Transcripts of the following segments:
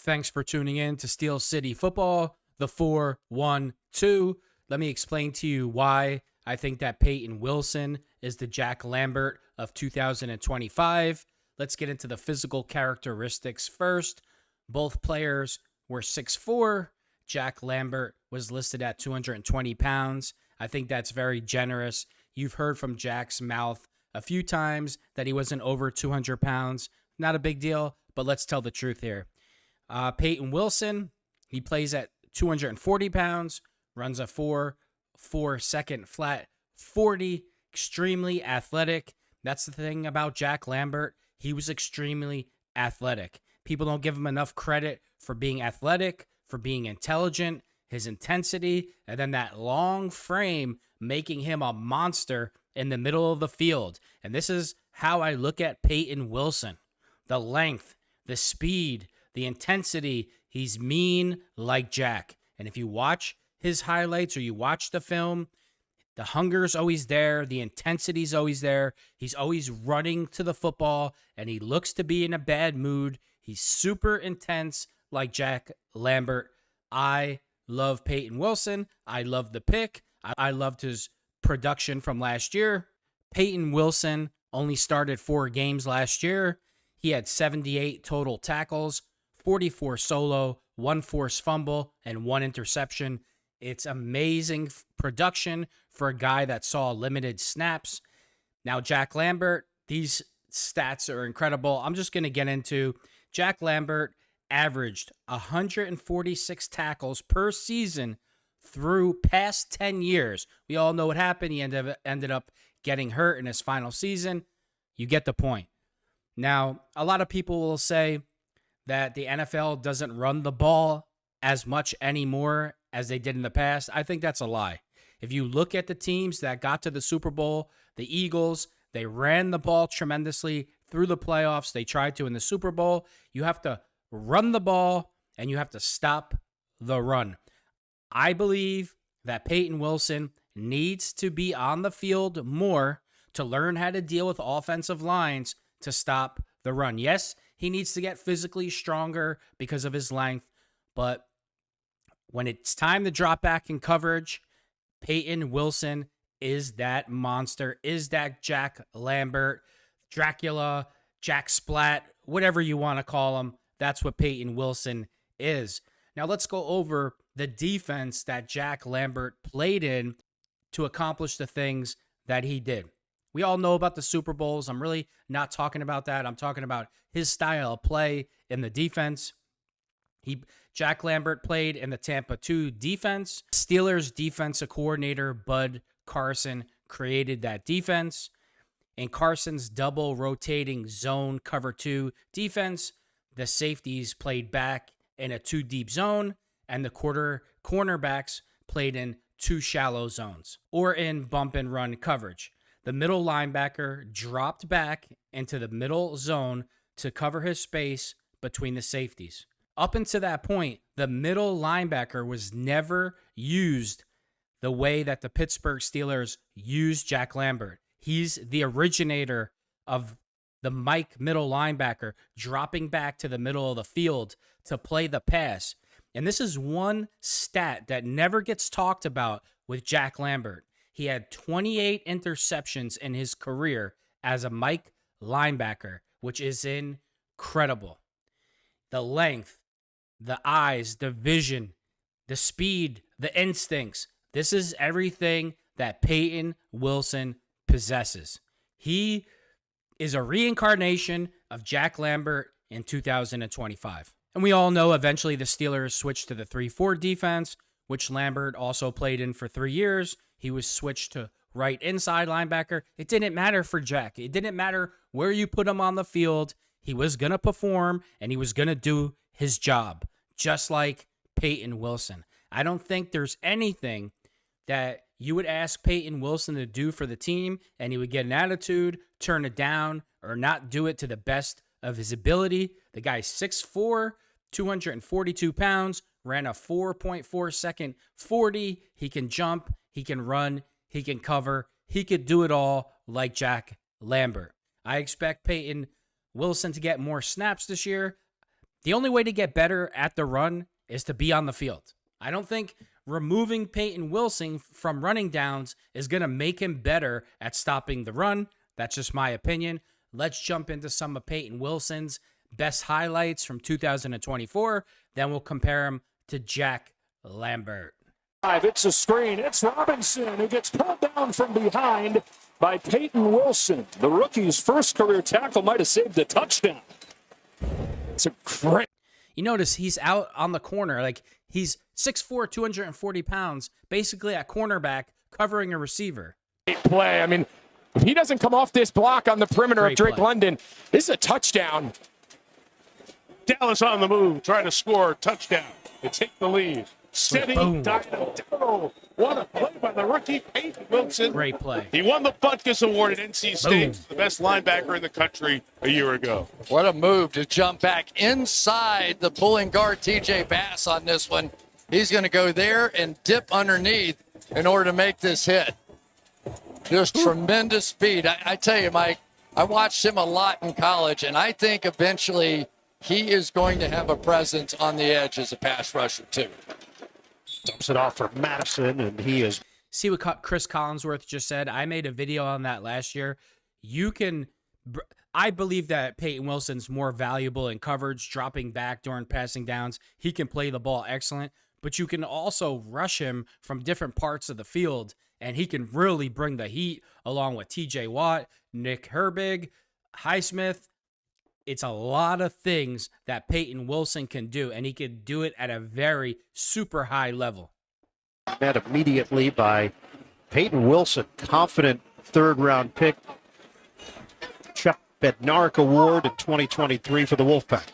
Thanks for tuning in to Steel City Football, the 4-1-2. Let me explain to you why I think that Peyton Wilson is the Jack Lambert of 2025. Let's get into the physical characteristics first. Both players were 6'4". Jack Lambert was listed at 220 pounds. I think that's very generous. You've heard from Jack's mouth a few times that he wasn't over 200 pounds. Not a big deal, but let's tell the truth here. Peyton Wilson, he plays at 240 pounds, runs a 4.4 second flat 40, extremely athletic. That's the thing about Jack Lambert. He was extremely athletic. People don't give him enough credit for being athletic, for being intelligent, his intensity, and then that long frame making him a monster in the middle of the field. And this is how I look at Peyton Wilson. The length, the speed, the intensity. He's mean like Jack. And if you watch his highlights or you watch the film, the hunger's always there. The intensity's always there. He's always running to the football, and he looks to be in a bad mood. He's super intense like Jack Lambert. I love Peyton Wilson. I love the pick. I loved his production from last year. Peyton Wilson only started 4 games last year. He had 78 total tackles, 44 solo, 1 forced fumble, and 1 interception. It's amazing production for a guy that saw limited snaps. Now, Jack Lambert, these stats are incredible. I'm just going to get into Jack Lambert averaged 146 tackles per season through past 10 years. We all know what happened. He ended up getting hurt in his final season. You get the point. Now, a lot of people will say that the NFL doesn't run the ball as much anymore as they did in the past. I think that's a lie. If you look at the teams that got to the Super Bowl, the Eagles, they ran the ball tremendously through the playoffs. They tried to in the Super Bowl. You have to run the ball, and you have to stop the run. I believe that Peyton Wilson needs to be on the field more to learn how to deal with offensive lines to stop the run. Yes, he needs to get physically stronger because of his length, but when it's time to drop back in coverage, Peyton Wilson is that monster, is that Jack Lambert, Dracula, Jack Splat, whatever you want to call him. That's what Peyton Wilson is. Now let's go over the defense that Jack Lambert played in to accomplish the things that he did. We all know about the Super Bowls. I'm really not talking about that. I'm talking about his style of play in the defense. Jack Lambert played in the Tampa 2 defense. Steelers defensive coordinator Bud Carson created that defense. In Carson's double rotating zone cover 2 defense, the safeties played back in a 2 deep zone, and the cornerbacks played in 2 shallow zones or in bump and run coverage. The middle linebacker dropped back into the middle zone to cover his space between the safeties. Up until that point, the middle linebacker was never used the way that the Pittsburgh Steelers used Jack Lambert. He's the originator of the Mike middle linebacker dropping back to the middle of the field to play the pass. And this is one stat that never gets talked about with Jack Lambert. He had 28 interceptions in his career as a Mike linebacker, which is incredible. The length, the eyes, the vision, the speed, the instincts. This is everything that Peyton Wilson possesses. He is a reincarnation of Jack Lambert in 2025. And we all know eventually the Steelers switched to the 3-4 defense, which Lambert also played in for 3 years. He was switched to right inside linebacker. It didn't matter for Jack. It didn't matter where you put him on the field. He was going to perform, and he was going to do his job, just like Peyton Wilson. I don't think there's anything that you would ask Peyton Wilson to do for the team, and he would get an attitude, turn it down, or not do it to the best of his ability. The guy's 6'4", 242 pounds, ran a 4.4 second 40. He can jump, he can run, he can cover. He could do it all like Jack Lambert. I expect Peyton Wilson to get more snaps this year. The only way to get better at the run is to be on the field. I don't think removing Peyton Wilson from running downs is going to make him better at stopping the run. That's just my opinion. Let's jump into some of Peyton Wilson's best highlights from 2024. Then we'll compare him to Jack Lambert. It's a screen. It's Robinson who gets pulled down from behind by Peyton Wilson. The rookie's first career tackle might have saved the touchdown. It's a great. You notice he's out on the corner. Like, he's 6'4", 240 pounds, basically at cornerback, covering a receiver. Great play. I mean, if he doesn't come off this block on the perimeter Great of Drake play. London, this is a touchdown. Dallas on the move, trying to score. Touchdown. They take the lead. Steady, Boom. dynamo. What a play by the rookie, Peyton Wilson. Great play. He won the Butkus Award at NC State, Boom. the best linebacker in the country a year ago. What a move to jump back inside the pulling guard, TJ Bass, on this one. He's going to go there and dip underneath in order to make this hit. Just tremendous speed. I tell you, Mike, I watched him a lot in college, and I think eventually he is going to have a presence on the edge as a pass rusher, too. Dumps it off for Madison, and he is. See what Chris Collinsworth just said? I made a video on that last year. I believe that Peyton Wilson's more valuable in coverage, dropping back during passing downs. He can play the ball excellent, but you can also rush him from different parts of the field, and he can really bring the heat along with TJ Watt, Nick Herbig, Highsmith. It's a lot of things that Peyton Wilson can do, and he can do it at a very super high level. Met immediately by Peyton Wilson, confident third-round pick. Chuck Bednarik Award in 2023 for the Wolfpack.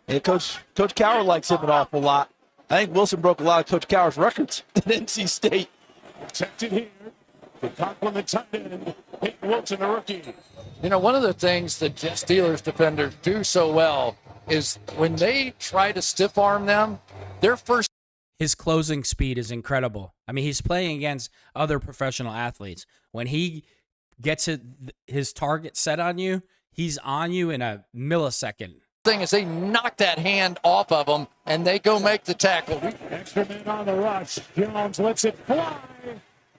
And Coach Cowher likes him an awful lot. I think Wilson broke a lot of Coach Cowher's records at NC State. Protected here. The compliment tight end, Peyton Wilson, the rookie. You know, one of the things that Steelers defenders do so well is when they try to stiff arm them, their first. His closing speed is incredible. I mean, he's playing against other professional athletes. When he gets his target set on you, he's on you in a millisecond. Thing is they knock that hand off of them and they go make the tackle. Extra man on the rush. Jones lets it fly.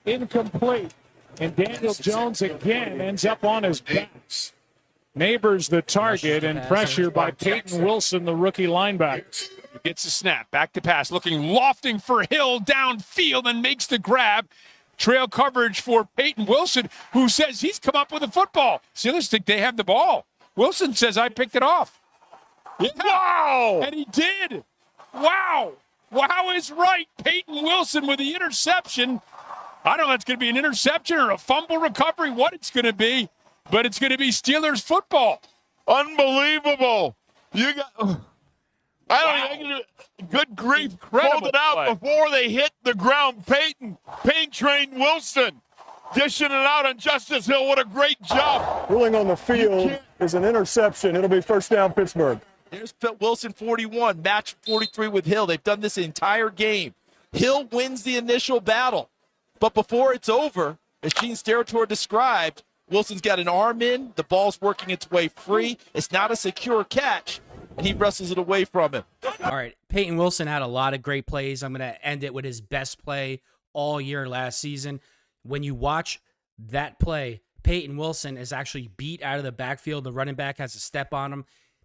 Incomplete. And Daniel Jones again ends up on his back. Neighbors the target and pressure by Peyton Wilson, the rookie linebacker. Gets the snap, back to pass, lofting for Hill downfield and makes the grab. Trail coverage for Peyton Wilson, who says he's come up with a football. Steelers think they have the ball. Wilson says, I picked it off. Yeah. Wow! And he did. Wow. Wow is right. Peyton Wilson with the interception. I don't know if it's going to be an interception or a fumble recovery, what it's going to be, but it's going to be Steelers football. Unbelievable. You got, I don't know, good grief. Incredible Pulled it out play. before they hit the ground. Paint Train Wilson dishing it out on Justice Hill. What a great job. Ruling on the field is an interception. It'll be first down, Pittsburgh. There's Wilson 41, match 43 with Hill. They've done this the entire game. Hill wins the initial battle. But before it's over, as Gene Steratore described, Wilson's got an arm in, the ball's working its way free. It's not a secure catch, and he wrestles it away from him. All right, Peyton Wilson had a lot of great plays. I'm going to end it with his best play all year last season. When you watch that play, Peyton Wilson is actually beat out of the backfield. The running back has a step on him.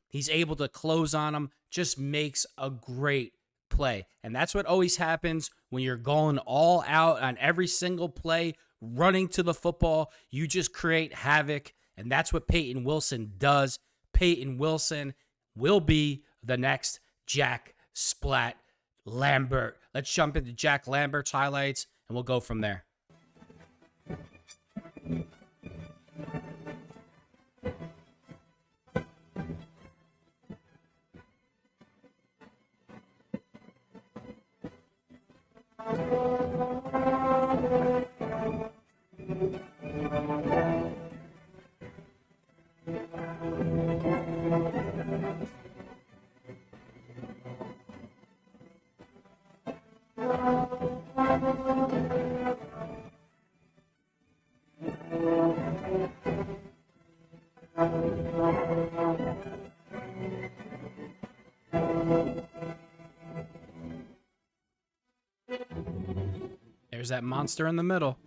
He's able to close on him, just makes a great play. And that's what always happens when you're going all out on every single play, running to the football. You just create havoc, and that's what Peyton Wilson does. Peyton Wilson will be the next Jack Splat Lambert. Let's jump into Jack Lambert's highlights, and we'll go from there. There's that monster in the middle.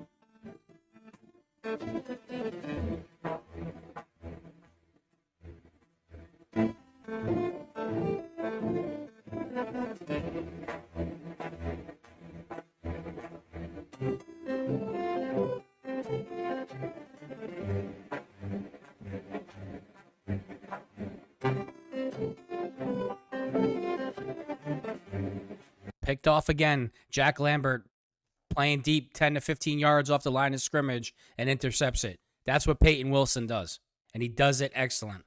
Picked off again. Jack Lambert playing deep 10 to 15 yards off the line of scrimmage and intercepts it. That's what Peyton Wilson does, and he does it excellent.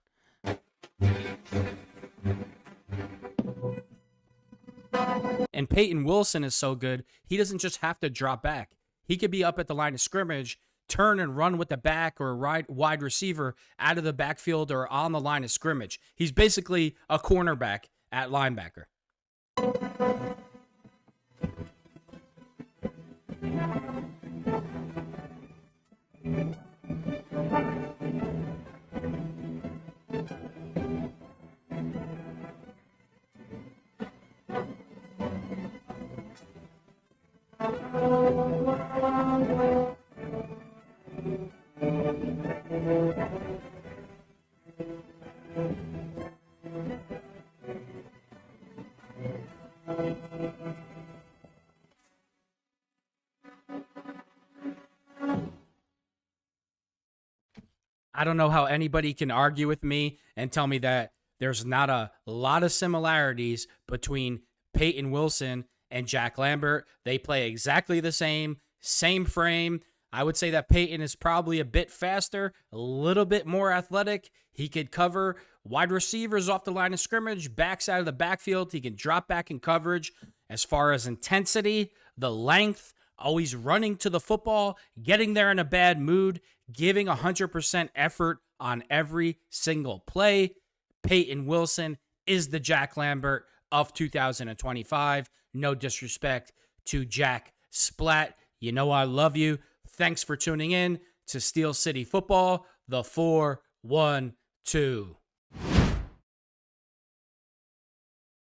And Peyton Wilson is so good, he doesn't just have to drop back. He could be up at the line of scrimmage, turn and run with the back or wide receiver out of the backfield or on the line of scrimmage. He's basically a cornerback at linebacker. I don't know how anybody can argue with me and tell me that there's not a lot of similarities between Peyton Wilson and Jack Lambert. They play exactly the same frame. I would say that Peyton is probably a bit faster, a little bit more athletic. He could cover wide receivers off the line of scrimmage, backs out of the backfield. He can drop back in coverage. As far as intensity, the length, always running to the football, getting there in a bad mood, giving 100% effort on every single play. Peyton Wilson is the Jack Lambert of 2025. No disrespect to Jack Splat. You know I love you. Thanks for tuning in to Steel City Football, the 4-1-2.